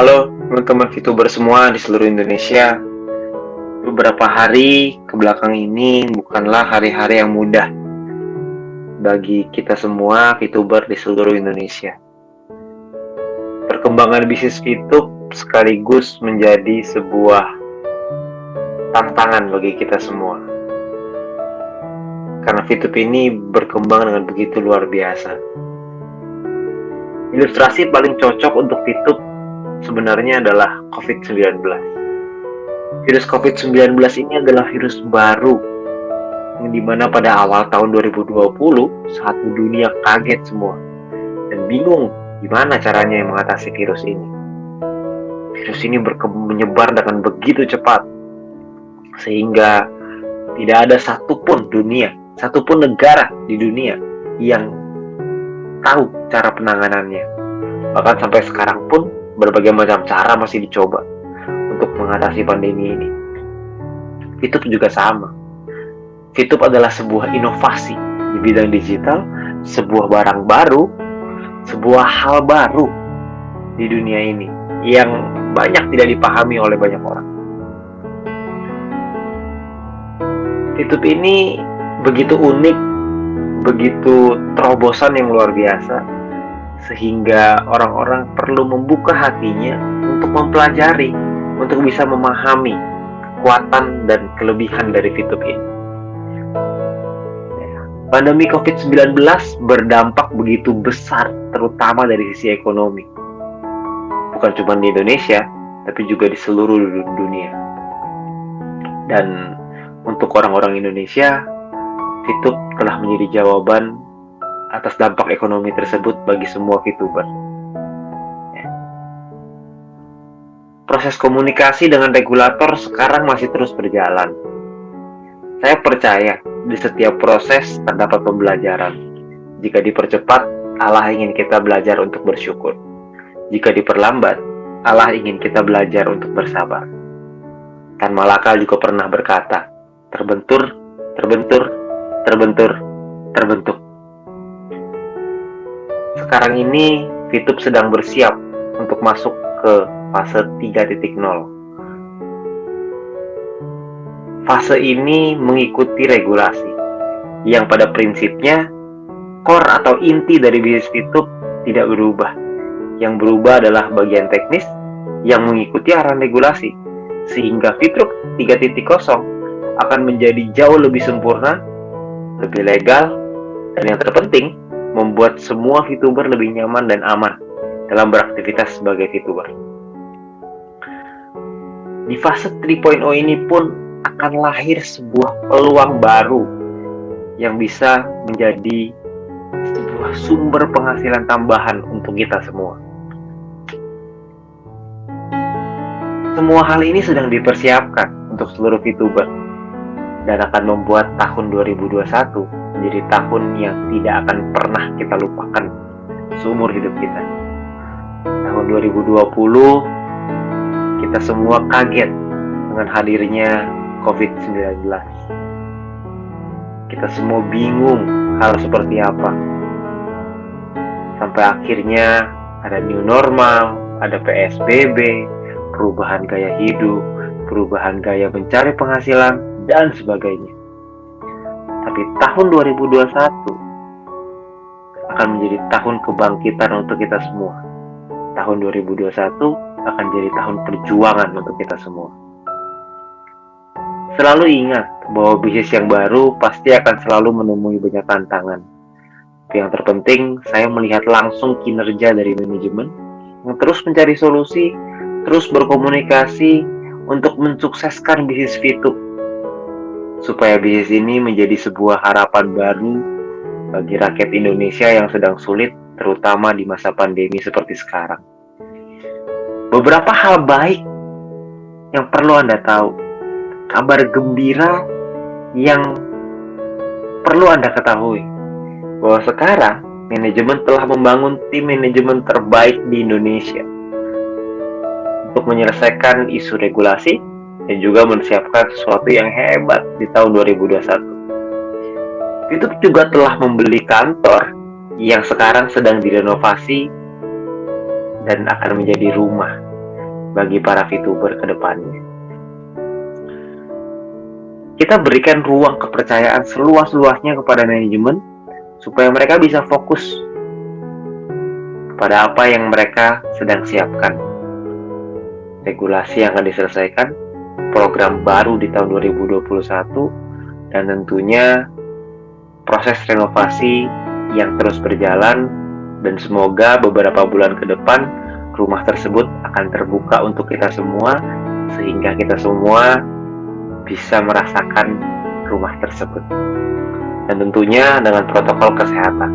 Halo teman-teman VTuber semua di seluruh Indonesia. Beberapa hari ke belakang ini bukanlah hari-hari yang mudah bagi kita semua VTuber di seluruh Indonesia. Perkembangan bisnis VTube sekaligus menjadi sebuah tantangan bagi kita semua. Karena VTube ini berkembang dengan begitu luar biasa. Ilustrasi paling cocok untuk VTube sebenarnya adalah COVID-19. Virus COVID-19 ini adalah virus baru yang dimana pada awal tahun 2020 saat dunia kaget semua dan bingung gimana caranya mengatasi virus ini. Virus ini menyebar dengan begitu cepat sehingga tidak ada satupun negara di dunia yang tahu cara penanganannya. Bahkan sampai sekarang pun berbagai macam cara masih dicoba untuk mengatasi pandemi ini. VTube juga sama. VTube adalah sebuah inovasi di bidang digital, sebuah barang baru, sebuah hal baru di dunia ini yang banyak tidak dipahami oleh banyak orang. VTube ini begitu unik, begitu terobosan yang luar biasa, sehingga orang-orang perlu membuka hatinya untuk mempelajari, untuk bisa memahami kekuatan dan kelebihan dari VTube ini. Pandemi COVID-19 berdampak begitu besar, terutama dari sisi ekonomi. Bukan cuma di Indonesia, tapi juga di seluruh dunia. Dan untuk orang-orang Indonesia, VTube telah menjadi jawaban atas dampak ekonomi tersebut bagi semua VTuber. Proses komunikasi dengan regulator sekarang masih terus berjalan. Saya percaya di setiap proses terdapat pembelajaran. Jika dipercepat, Allah ingin kita belajar untuk bersyukur. Jika diperlambat, Allah ingin kita belajar untuk bersabar. Tan Malaka juga pernah berkata, terbentur, terbentur, terbentur, terbentuk. Sekarang ini, VTube sedang bersiap untuk masuk ke fase 3.0. Fase ini mengikuti regulasi, yang pada prinsipnya, core atau inti dari bisnis VTube tidak berubah. Yang berubah adalah bagian teknis yang mengikuti arahan regulasi, sehingga VTube 3.0 akan menjadi jauh lebih sempurna, lebih legal, dan yang terpenting, membuat semua VTuber lebih nyaman dan aman dalam beraktivitas sebagai VTuber. Di fase 3.0 ini pun akan lahir sebuah peluang baru yang bisa menjadi sebuah sumber penghasilan tambahan untuk kita semua. Semua hal ini sedang dipersiapkan untuk seluruh VTuber dan akan membuat tahun 2021 menjadi tahun yang tidak akan pernah kita lupakan seumur hidup kita. Tahun 2020 kita semua kaget dengan hadirnya COVID-19. Kita semua bingung hal seperti apa. Sampai akhirnya ada new normal, ada PSBB, perubahan gaya hidup, perubahan gaya mencari penghasilan, dan sebagainya. Tapi tahun 2021 akan menjadi tahun kebangkitan untuk kita semua. Tahun 2021 akan jadi tahun perjuangan untuk kita semua. Selalu ingat bahwa bisnis yang baru pasti akan selalu menemui banyak tantangan. Tapi yang terpenting, saya melihat langsung kinerja dari manajemen yang terus mencari solusi, terus berkomunikasi untuk mensukseskan bisnis VTube. Supaya bisnis ini menjadi sebuah harapan baru bagi rakyat Indonesia yang sedang sulit, terutama di masa pandemi seperti sekarang. Beberapa hal baik yang perlu Anda tahu. Kabar gembira yang perlu Anda ketahui bahwa sekarang manajemen telah membangun tim manajemen terbaik di Indonesia untuk menyelesaikan isu regulasi dan juga mempersiapkan sesuatu yang hebat di tahun 2021. VTube juga telah membeli kantor yang sekarang sedang direnovasi dan akan menjadi rumah. bagi para VTuber ke depannya. Kita berikan ruang kepercayaan seluas-luasnya kepada manajemen supaya mereka bisa fokus pada apa yang mereka sedang siapkan. Regulasi yang akan diselesaikan, program baru di tahun 2021, dan tentunya proses renovasi yang terus berjalan, dan semoga beberapa bulan ke depan rumah tersebut akan terbuka untuk kita semua sehingga kita semua bisa merasakan rumah tersebut, dan tentunya dengan protokol kesehatan.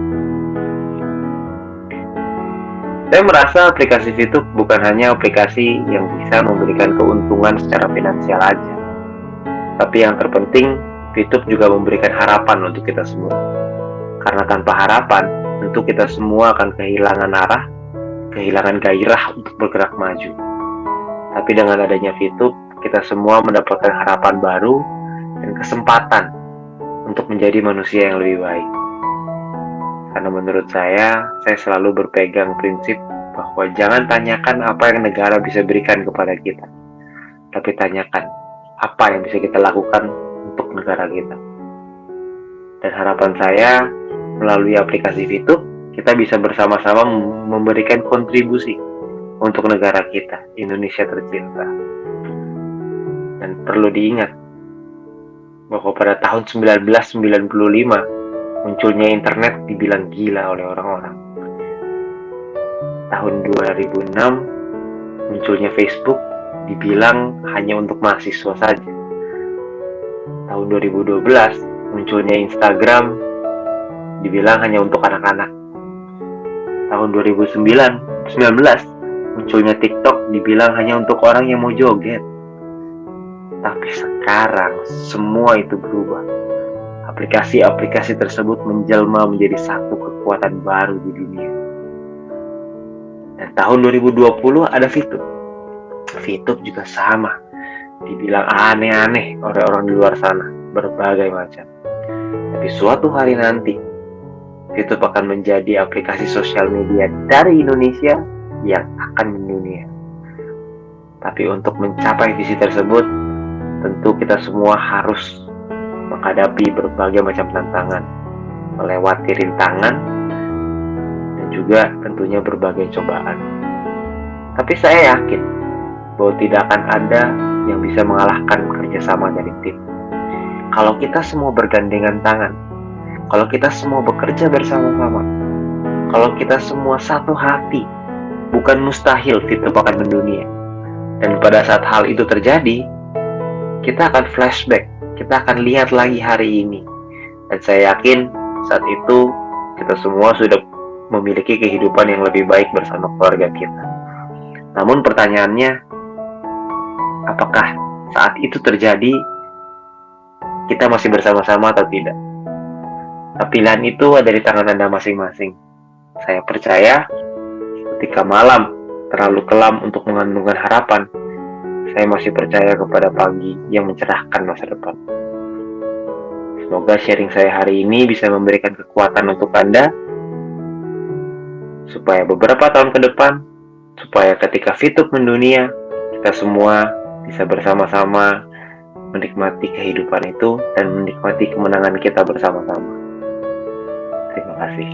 Saya merasa aplikasi VTube bukan hanya aplikasi yang bisa memberikan keuntungan secara finansial aja, tapi yang terpenting VTube juga memberikan harapan untuk kita semua. Karena tanpa harapan, tentu kita semua akan kehilangan arah, kehilangan gairah untuk bergerak maju. Tapi dengan adanya VTube, kita semua mendapatkan harapan baru dan kesempatan untuk menjadi manusia yang lebih baik. Karena menurut saya selalu berpegang prinsip bahwa jangan tanyakan apa yang negara bisa berikan kepada kita, tapi tanyakan apa yang bisa kita lakukan untuk negara kita. Dan harapan saya, melalui aplikasi VTube, kita bisa bersama-sama memberikan kontribusi untuk negara kita, Indonesia tercinta. Dan perlu diingat bahwa pada tahun 1995 munculnya internet dibilang gila oleh orang-orang. Tahun 2006 munculnya Facebook dibilang hanya untuk mahasiswa saja. Tahun 2012 munculnya Instagram dibilang hanya untuk anak-anak. Tahun 2019 munculnya TikTok dibilang hanya untuk orang yang mau joget. Tapi sekarang semua itu berubah. Aplikasi-aplikasi tersebut menjelma menjadi satu kekuatan baru di dunia. Dan tahun 2020 ada VTube. VTube juga sama, dibilang aneh-aneh oleh orang di luar sana, berbagai macam. Tapi suatu hari nanti, VTube akan menjadi aplikasi sosial media dari Indonesia yang akan mendunia. Tapi untuk mencapai visi tersebut, tentu kita semua harus menghadapi berbagai macam tantangan, melewati rintangan, dan juga tentunya berbagai cobaan. Tapi saya yakin bahwa tidak akan ada yang bisa mengalahkan kerjasama dari tim. Kalau kita semua bergandengan tangan, kalau kita semua bekerja bersama-sama, kalau kita semua satu hati, bukan mustahil VTube akan mendunia. Dan pada saat hal itu terjadi, kita akan flashback, kita akan lihat lagi hari ini. Dan saya yakin saat itu kita semua sudah memiliki kehidupan yang lebih baik bersama keluarga kita. Namun pertanyaannya, apakah saat itu terjadi kita masih bersama-sama atau tidak? Pilihan itu ada di tangan Anda masing-masing. Saya percaya ketika malam terlalu kelam untuk mengandungkan harapan, saya masih percaya kepada pagi yang mencerahkan masa depan. Semoga sharing saya hari ini bisa memberikan kekuatan untuk Anda, supaya beberapa tahun ke depan, supaya ketika VTube mendunia, kita semua bisa bersama-sama menikmati kehidupan itu dan menikmati kemenangan kita bersama-sama. Terima kasih.